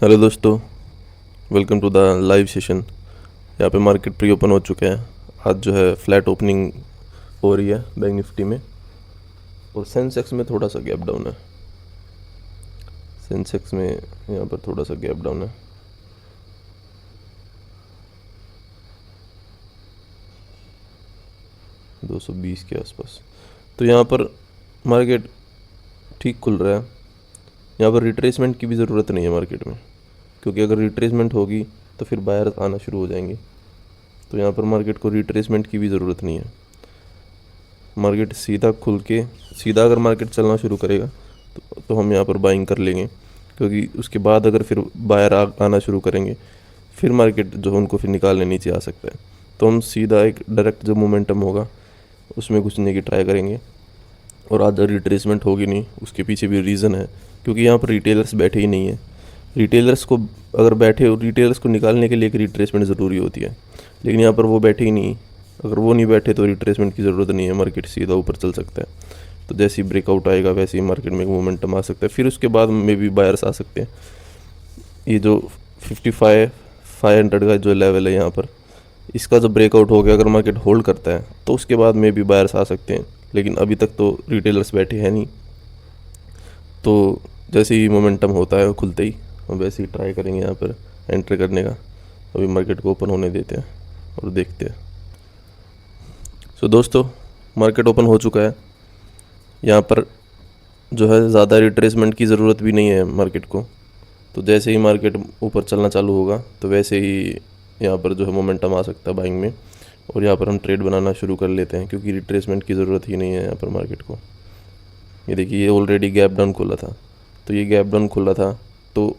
Hello दोस्तों, welcome to the live session. यहाँ पे मार्केट प्री ओपन हो चुके हैं। आज जो है फ्लैट ओपनिंग हो रही है बैंक निफ्टी में, और सेंसेक्स में थोड़ा सा गैप डाउन है। सेंसेक्स में यहाँ पर थोड़ा सा गैप डाउन है। $220 के आसपास। तो यहाँ पर मार्केट ठीक खुल रहा है। यहाँ पर रिट्रेसमेंट की भी ज़रूरत नहीं है मार्केट में, क्योंकि अगर रिट्रेसमेंट होगी तो फिर बायर आना शुरू हो जाएंगे। तो यहाँ पर मार्केट को रिट्रेसमेंट की भी ज़रूरत नहीं है। मार्केट सीधा खुल के सीधा अगर मार्केट चलना शुरू करेगा तो हम यहाँ पर बाइंग कर लेंगे, क्योंकि उसके बाद अगर फिर बायर आना शुरू करेंगे फिर मार्केट जो उनको फिर निकालने नीचे आ सकता है। तो हम सीधा एक डायरेक्ट जो मोमेंटम होगा उसमें घुसने की ट्राई करेंगे। और आज रिट्रेसमेंट होगी नहीं, उसके पीछे भी रीज़न है, क्योंकि यहाँ पर रिटेलर्स बैठे ही नहीं है। रिटेलर्स को अगर बैठे हो, रिटेलर्स को निकालने के लिए एक रिट्रेसमेंट ज़रूरी होती है, लेकिन यहाँ पर वो बैठे ही नहीं। अगर वो नहीं बैठे तो रिट्रेसमेंट की ज़रूरत नहीं है, मार्केट सीधा ऊपर चल सकता है। तो जैसे ही ब्रेकआउट आएगा वैसे ही मार्केट में एक मोमेंटम आ सकता है, फिर उसके बाद में भी बायर्स आ सकते हैं। ये जो 55,500 का जो लेवल है यहाँ पर, इसका जो ब्रेकआउट हो गया, अगर मार्केट होल्ड करता है तो उसके बाद में भी बायर्स आ सकते हैं, लेकिन अभी तक तो रिटेलर्स बैठे हैं नहीं। तो जैसे ही मोमेंटम होता है खुलते ही हम वैसे ही ट्राई करेंगे यहाँ पर एंटर करने का। अभी मार्केट को ओपन होने देते हैं और देखते हैं। सो दोस्तों, मार्केट ओपन हो चुका है। यहाँ पर जो है ज़्यादा रिट्रेसमेंट की ज़रूरत भी नहीं है मार्केट को। तो जैसे ही मार्केट ऊपर चलना चालू होगा तो वैसे ही यहाँ पर जो है मोमेंटम आ सकता है बाइंग में, और यहाँ पर हम ट्रेड बनाना शुरू कर लेते हैं, क्योंकि रिट्रेसमेंट की ज़रूरत ही नहीं है यहाँ पर मार्केट को। ये देखिए, ये ऑलरेडी गैप डाउन खुला था, तो ये गैप डाउन खुला था तो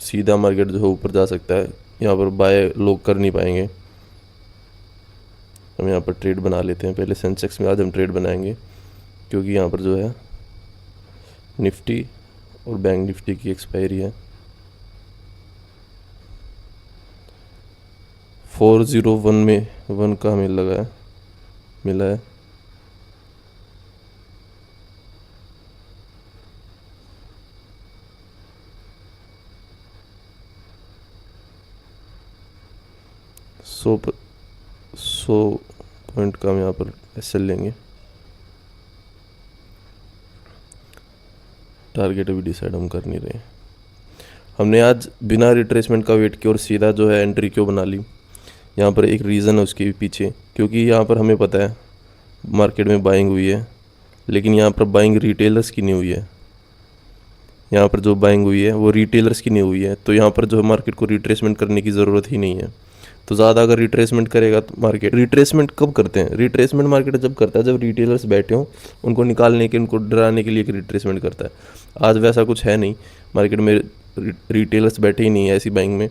सीधा मार्केट जो है ऊपर जा सकता है। यहाँ पर बाय लोग कर नहीं पाएंगे। हम यहाँ पर ट्रेड बना लेते हैं। पहले सेंसेक्स में आज हम ट्रेड बनाएंगे, क्योंकि यहाँ पर जो है निफ्टी और बैंक निफ्टी की एक्सपायरी है। 401 में 1 का हमें मिला है। सौ पॉइंट का हम यहाँ पर एसएल लेंगे। टारगेट अभी डिसाइड हम कर नहीं रहे। हमने आज बिना रिट्रेसमेंट का वेट किया और सीधा जो है एंट्री क्यों बना ली, यहाँ पर एक रीज़न है उसके पीछे। क्योंकि यहाँ पर हमें पता है मार्केट में बाइंग हुई है, लेकिन यहाँ पर बाइंग रिटेलर्स की नहीं हुई है। यहाँ पर जो बाइंग हुई है वो रिटेलर्स की नहीं हुई है। तो यहाँ पर जो मार्केट को रिट्रेसमेंट करने की ज़रूरत ही नहीं है। तो ज़्यादा अगर रिट्रेसमेंट करेगा तो मार्केट रिट्रेसमेंट कब करते हैं? रिट्रेसमेंट मार्केट जब करता है जब रिटेलर्स बैठे हों, उनको निकालने के, उनको डराने के लिए एक रिट्रेसमेंट करता है। आज वैसा कुछ है नहीं, मार्केट में रिटेलर्स बैठे ही नहीं है ऐसी बाइंग में।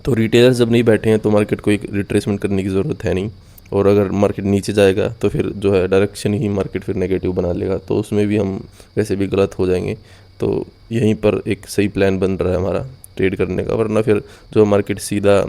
तो रिटेलर्स जब नहीं बैठे हैं तो मार्केट को एक रिट्रेसमेंट करने की ज़रूरत है नहीं। और अगर मार्केट नीचे जाएगा तो फिर जो है डायरेक्शन ही मार्केट फिर नेगेटिव बना लेगा, तो उसमें भी हम वैसे भी गलत हो जाएंगे। तो यहीं पर एक सही प्लान बन रहा है हमारा ट्रेड करने का, वरना फिर जो मार्केट सीधा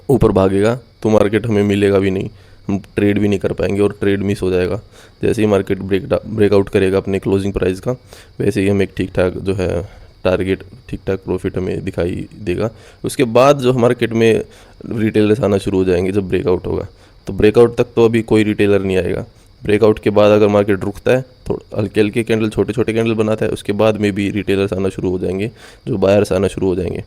ऊपर भागेगा तो मार्केट हमें मिलेगा भी नहीं, हम ट्रेड भी नहीं कर पाएंगे और ट्रेड मिस हो जाएगा। जैसे ही मार्केट ब्रेकआउट करेगा अपने क्लोजिंग प्राइस का, वैसे ही हम एक ठीक ठाक जो है टारगेट, ठीक ठाक प्रॉफिट हमें दिखाई देगा। उसके बाद जो मार्केट में रिटेलर्स आना शुरू हो जाएंगे जब ब्रेकआउट होगा। तो ब्रेकआउट तक तो अभी कोई रिटेलर नहीं आएगा। ब्रेकआउट के बाद अगर मार्केट रुकता है, थोड़ा हल्के हल्के कैंडल, छोटे छोटे कैंडल बनाता है, उसके बाद में भी रिटेलर्स आना शुरू हो जाएंगे, जो बायर्स आना शुरू हो जाएंगे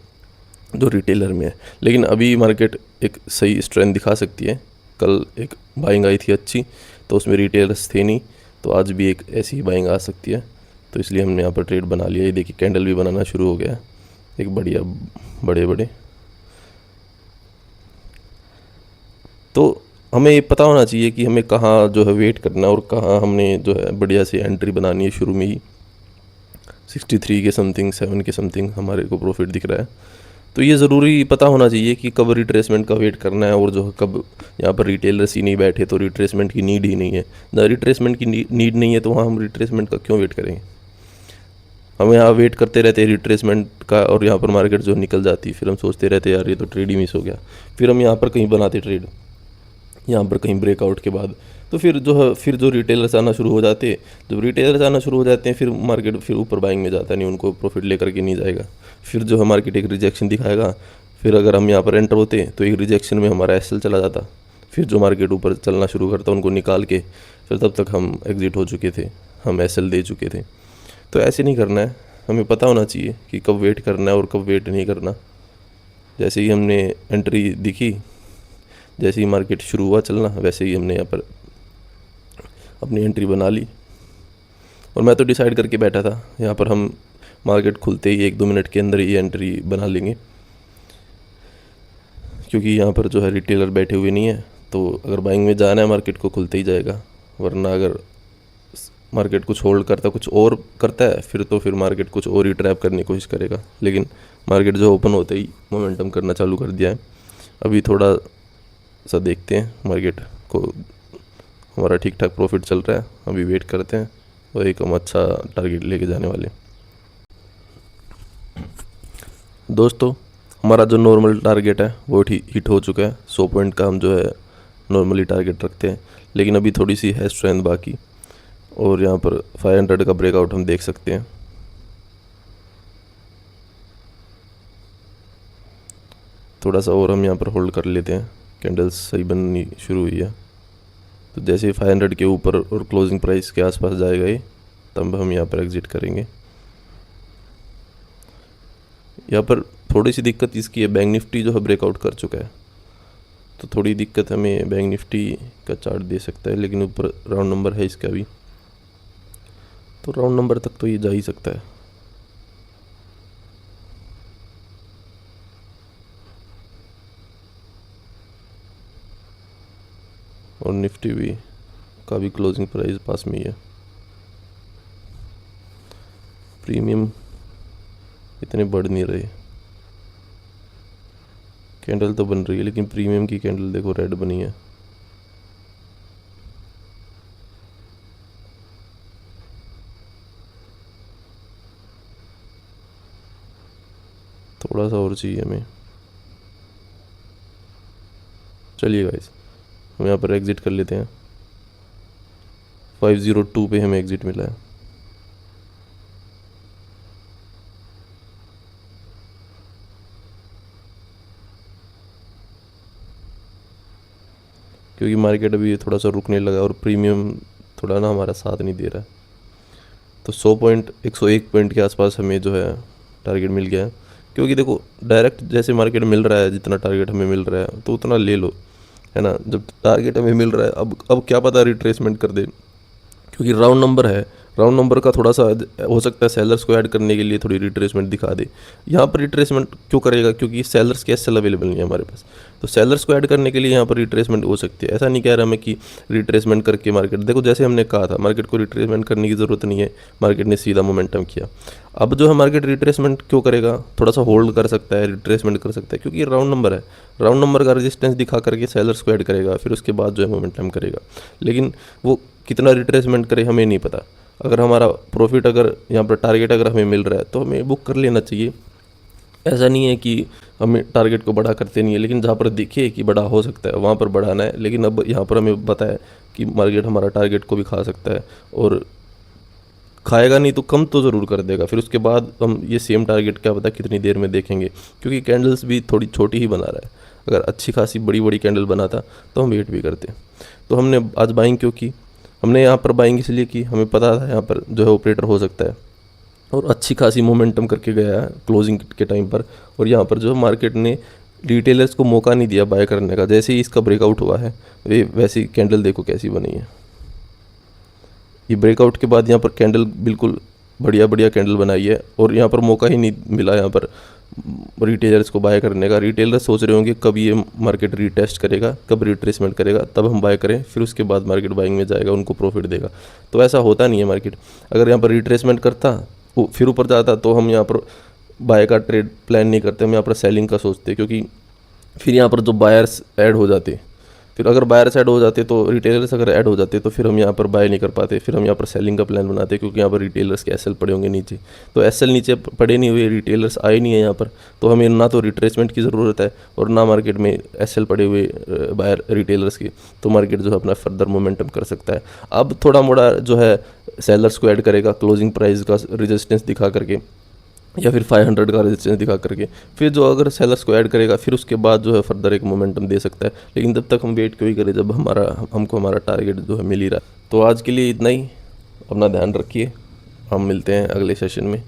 जो रिटेलर में है। लेकिन अभी मार्केट एक सही स्ट्रेंथ दिखा सकती है। कल एक बाइंग आई थी अच्छी, तो उसमें रिटेलर्स थे नहीं, तो आज भी एक ऐसी ही बाइंग आ सकती है। तो इसलिए हमने यहाँ पर ट्रेड बना लिया। ये देखिए, कैंडल भी बनाना शुरू हो गया है एक बढ़िया, बड़े बड़े। तो हमें ये पता होना चाहिए कि हमें कहाँ जो है वेट करना है और कहाँ हमने जो है बढ़िया सी एंट्री बनानी है। शुरू में ही 63 के समथिंग, 7 के समथिंग हमारे को प्रॉफिट दिख रहा है। तो ये ज़रूरी पता होना चाहिए कि कब रिट्रेसमेंट का वेट करना है, और जो है कब यहाँ पर रिटेलर्स ही नहीं बैठे तो रिट्रेसमेंट की नीड ही नहीं है। जब रिट्रेसमेंट की नीड नहीं है तो वहाँ हम रिट्रेसमेंट का क्यों वेट करेंगे? हम यहाँ वेट करते रहते हैं रिट्रेसमेंट का, और यहाँ पर मार्केट जो निकल जाती है, फिर हम सोचते रहते हैं यार ये तो ट्रेड ही मिस हो गया। फिर हम यहाँ पर कहीं बनाते ट्रेड, यहाँ पर कहीं ब्रेकआउट के बाद, तो फिर जो है फिर जो रिटेलर्स आना शुरू हो जाते हैं, जब रिटेलर्स आना शुरू हो जाते हैं फिर मार्केट फिर ऊपर बाइंग में जाता नहीं, उनको प्रॉफिट लेकर के नहीं जाएगा। फिर जो है मार्केट एक रिजेक्शन दिखाएगा, फिर अगर हम यहाँ पर एंटर होते तो एक रिजेक्शन में हमारा एसएल चला जाता, फिर जो मार्केट ऊपर चलना शुरू करता उनको निकाल के फिर तब तक हम एग्ज़िट हो चुके थे, हम एसएल दे चुके थे। तो ऐसे नहीं करना है, हमें पता होना चाहिए कि कब वेट करना है और कब वेट नहीं करना। जैसे ही हमने एंट्री दिखी, जैसे ही मार्केट शुरू हुआ चलना, वैसे ही हमने यहाँ पर अपनी एंट्री बना ली। और मैं तो डिसाइड करके बैठा था यहाँ पर हम मार्केट खुलते ही 1-2 मिनट के अंदर ही एंट्री बना लेंगे, क्योंकि यहाँ पर जो है रिटेलर बैठे हुए नहीं है। तो अगर बाइंग में जाना है मार्केट को खुलते ही जाएगा, वरना अगर मार्केट कुछ होल्ड करता कुछ और करता है फिर मार्केट कुछ और ही ट्रैप करने की कोशिश करेगा। लेकिन मार्केट जो ओपन होते ही मोमेंटम करना चालू कर दिया है। अभी थोड़ा सा देखते हैं मार्केट को, हमारा ठीक ठाक प्रॉफिट चल रहा है, अभी वेट करते हैं और एक हम अच्छा टारगेट लेके जाने वाले। दोस्तों, हमारा जो नॉर्मल टारगेट है वो हिट हो चुका है। 100 पॉइंट का हम जो है नॉर्मली टारगेट रखते हैं, लेकिन अभी थोड़ी सी है स्ट्रेंथ बाकी। और यहाँ पर 500 का ब्रेकआउट हम देख सकते हैं। थोड़ा सा और हम यहाँ पर होल्ड कर लेते हैं, कैंडल्स सही बननी शुरू हुई है। तो जैसे ही 500 के ऊपर और क्लोजिंग प्राइस के आसपास जाएगा ये, तब हम यहाँ पर एग्ज़िट करेंगे। यहाँ पर थोड़ी सी दिक्कत इसकी है, बैंक निफ्टी जो है ब्रेकआउट कर चुका है, तो थोड़ी दिक्कत हमें बैंक निफ्टी का चार्ट दे सकता है। लेकिन ऊपर राउंड नंबर है इसका भी, तो राउंड नंबर तक तो ये जा ही सकता है। और निफ्टी भी का भी क्लोजिंग प्राइस पास में ही है। प्रीमियम इतने बढ़ नहीं रहे, कैंडल तो बन रही है लेकिन प्रीमियम की कैंडल देखो रेड बनी है। थोड़ा सा और चाहिए हमें। चलिए गाइस, हम यहाँ पर एग्ज़िट कर लेते हैं। 502 पे हमें एग्ज़िट मिला है। क्योंकि मार्केट अभी थोड़ा सा रुकने लगा और प्रीमियम थोड़ा ना हमारा साथ नहीं दे रहा है। तो 100 पॉइंट 101 पॉइंट के आसपास हमें जो है टारगेट मिल गया है। क्योंकि देखो डायरेक्ट जैसे मार्केट मिल रहा है, जितना टारगेट हमें मिल रहा है तो उतना ले लो, है ना। जब टारगेट हमें मिल रहा है, अब क्या पता रिट्रेसमेंट कर दे, क्योंकि राउंड नंबर है। राउंड नंबर का थोड़ा सा हो सकता है सेलर्स को ऐड करने के लिए थोड़ी रिट्रेसमेंट दिखा दे। यहाँ पर रिट्रेसमेंट क्यों करेगा? क्योंकि सेलर्स के एसएल अवेलेबल नहीं है हमारे पास, तो सेलर्स को ऐड करने के लिए यहाँ पर रिट्रेसमेंट हो सकती है। ऐसा नहीं कह रहा मैं कि रिट्रेसमेंट करके मार्केट, देखो जैसे हमने कहा था मार्केट को रिट्रेसमेंट करने की ज़रूरत नहीं है, मार्केट ने सीधा मोमेंटम किया। अब जो है मार्केट रिट्रेसमेंट क्यों करेगा? थोड़ा सा होल्ड कर सकता है, रिट्रेसमेंट कर सकता है, क्योंकि ये राउंड नंबर है। राउंड नंबर का रेजिस्टेंस दिखा करके सेलर्स को ऐड करेगा, फिर उसके बाद जो है मोमेंटम करेगा। लेकिन वो कितना रिट्रेसमेंट करे हमें नहीं पता। अगर हमारा प्रॉफिट, अगर यहाँ पर टारगेट अगर हमें मिल रहा है तो हमें बुक कर लेना चाहिए। ऐसा नहीं है कि हमें टारगेट को बड़ा करते नहीं है, लेकिन जहाँ पर देखिए कि बड़ा हो सकता है वहाँ पर बढ़ाना है। लेकिन अब यहाँ पर हमें पता है कि मार्केट हमारा टारगेट को भी खा सकता है, और खाएगा नहीं तो कम तो ज़रूर कर देगा। फिर उसके बाद हम ये सेम टारगेट क्या पता कितनी देर में देखेंगे, क्योंकि कैंडल्स भी थोड़ी छोटी ही बना रहा है। अगर अच्छी खासी बड़ी बड़ी कैंडल बनाता तो हम वेट भी करते। तो हमने आज बाइंग क्यों की? हमने यहाँ पर बाइंग इसलिए की, हमें पता था यहाँ पर जो है ऑपरेटर हो सकता है, और अच्छी खासी मोमेंटम करके गया है क्लोजिंग के टाइम पर। और यहाँ पर जो मार्केट ने रिटेलर्स को मौका नहीं दिया बाय करने का। जैसे ही इसका ब्रेकआउट हुआ है वैसी कैंडल देखो कैसी बनी है। ये ब्रेकआउट के बाद यहाँ पर कैंडल बिल्कुल बढ़िया बढ़िया कैंडल बनाई है, और यहाँ पर मौका ही नहीं मिला यहाँ पर रिटेलर्स को बाय करने का। रिटेलर्स सोच रहे होंगे कब ये मार्केट रीटेस्ट करेगा, कब रिट्रेसमेंट करेगा, तब हम बाय करें, फिर उसके बाद मार्केट बाइंग में जाएगा, उनको प्रॉफिट देगा। तो ऐसा होता नहीं है मार्केट। अगर यहाँ पर रिट्रेसमेंट करता फिर ऊपर जाता तो हम यहाँ पर बाय का ट्रेड प्लान नहीं करते, हम यहाँ पर सेलिंग का सोचते, क्योंकि फिर यहाँ पर जो बायर्स ऐड हो जाते, फिर अगर बायर्स ऐड हो जाते तो रिटेलर्स अगर ऐड हो जाते तो फिर हम यहाँ पर बाय नहीं कर पाते, फिर हम यहाँ पर सेलिंग का प्लान बनाते, क्योंकि यहाँ पर रिटेलर्स के एसएल पड़े होंगे नीचे। तो एसएल नीचे पड़े नहीं हुए, रिटेलर्स आए नहीं है यहाँ पर, तो हमें ना तो रिट्रेसमेंट की ज़रूरत है और ना मार्केट में एसएल पड़े हुए बायर रिटेलर्स के। तो मार्केट जो है अपना फर्दर मोमेंटम कर सकता है। अब थोड़ा मोड़ा जो है सेलर्स को ऐड करेगा क्लोजिंग प्राइस का रेजिस्टेंस दिखा करके, या फिर 500 का रेजिस्टेंस दिखा करके, फिर जो अगर सेलर्स को ऐड करेगा फिर उसके बाद जो है फर्दर एक मोमेंटम दे सकता है। लेकिन तब तक हम वेट क्यों ही करें जब हमको हमारा टारगेट जो है मिल ही रहा है। तो आज के लिए इतना ही, अपना ध्यान रखिए, हम मिलते हैं अगले सेशन में।